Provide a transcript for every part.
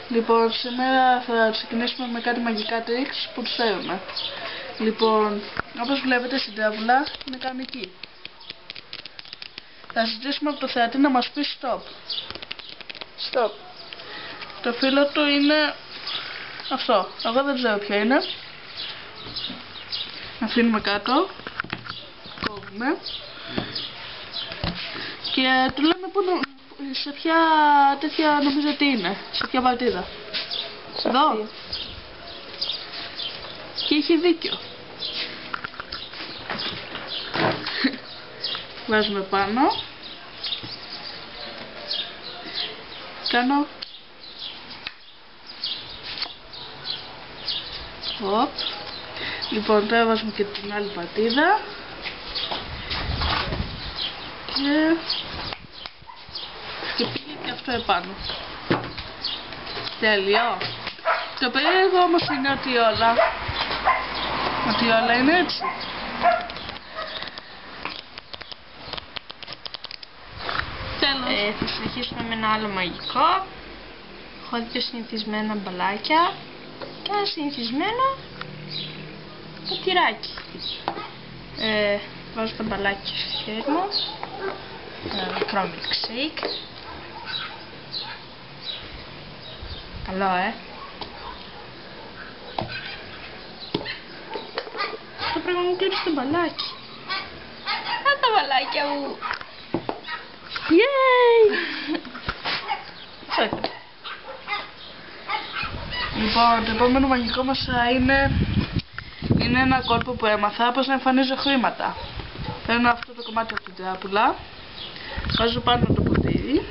Λοιπόν, σήμερα θα ξεκινήσουμε με κάτι μαγικά tricks που τους θέλουμε. Λοιπόν, όπως βλέπετε στην τάβλα είναι κανονική. Θα ζητήσουμε από το θεατή να μας πει stop. Stop. Το φύλλο του είναι αυτό. Εγώ δεν ξέρω ποιο είναι. Αφήνουμε κάτω. Κόβουμε. Και του λέμε σε ποια τέτοια νομίζω ότι είναι. Σε ποια παρτίδα. Εδώ. Και είχε δίκιο. Βάζουμε πάνω. Κάνω. Οπ. Λοιπόν, τώρα βάζουμε και την άλλη παρτίδα. Και πήγε και αυτό επάνω. Τέλειο. Το περίεργο όμως είναι ότι όλα είναι έτσι. Τέλος. Θα συνεχίσουμε με ένα άλλο μαγικό. Έχω δύο συνηθισμένα μπαλάκια και ένα συνηθισμένο ποτηράκι. Βάζω τα μπαλάκια στο χέρι μου. Ένα μικρό milkshake. Καλό, Θα πρέπει να μου κλείψει το μπαλάκι. Τα μπαλάκια μου. Yay! Λοιπόν, το επόμενο μαγικό μας θα είναι ένα κόλπο που έμαθα πως να εμφανίζω χρήματα. Παίρνω αυτό το κομμάτι από την τράπουλα, βάζω πάνω το ποτήρι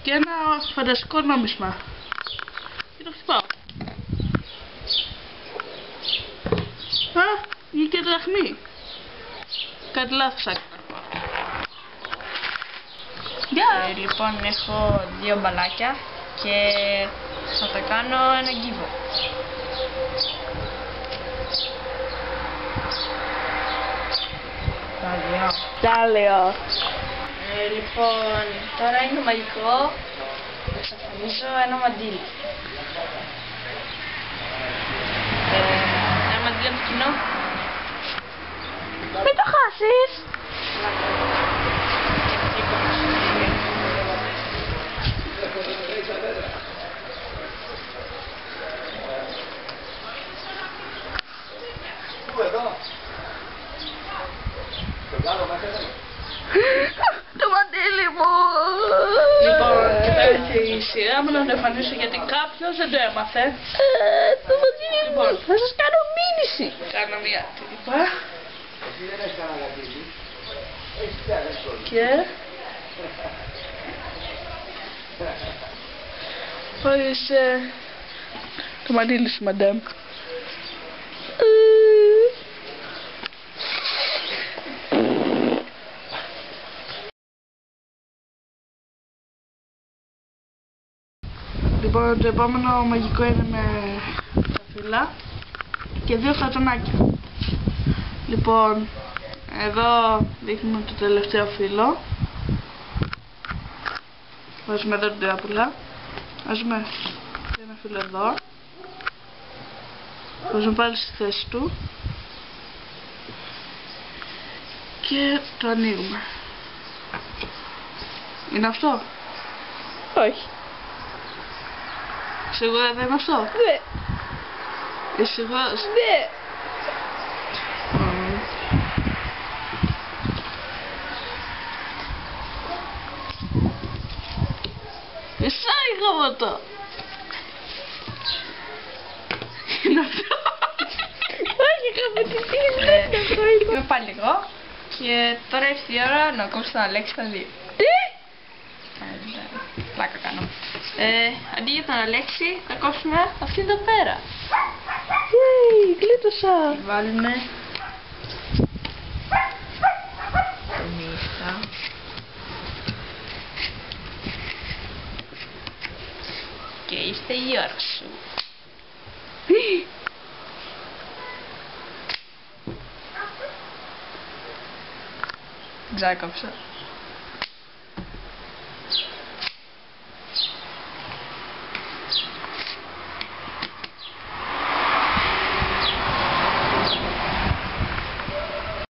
και ένα φανταστικό νόμισμα και το χτυπάω. Βγήκε δραχμή. Κάτι λάθος έκανα. Λοιπόν, έχω δύο μπαλάκια και θα τα κάνω ένα γκίβο. Τέλειο. Λοιπόν, τώρα είναι μαγικό. Θα εξαφανίσω ένα μαντίλι. Ένα μαντίλι από το κοινό. Μην το χάσεις. Το μαντίλι μου. Λοιπόν, και τώρα ήρθε η σειρά μου να το εμφανίσω γιατί κάποιος δεν το έμαθε. Το μαντίλι μου. Λοιπόν, θα σας κάνω μήνυση. Κάνω μια τρύπα. Και χωρίς το μαντίλι σου, μαντάμ. Λοιπόν, το επόμενο μαγικό είναι με τα φύλλα και δύο χαρτονάκια. Λοιπόν, εδώ δείχνουμε το τελευταίο φύλλο. Βάζουμε εδώ την τράπουλα. Βάζουμε ένα φύλλο εδώ. Βάζουμε πάλι στη θέση του. Και το ανοίγουμε. Είναι αυτό? Όχι. Σίγουρα δεν είναι αυτό? Ναι. Είσαι σίγουρος? Ναι. Εσάει γαμώτο. Είναι αυτό? Όχι, γαμώτο. Είμαι πάλι εγώ. Και τώρα ήρθε η ώρα να ακούσω τον Αλέξη τα δύο. Τι? Πλάκα κάνω. Αντί για τον Αλέξη θα κόψουμε αυτή εδώ πέρα. Yay, γλίτωσα. Τη βάλουμε μέσα. Και ήρθε η ώρα σου. Τζάκοψα.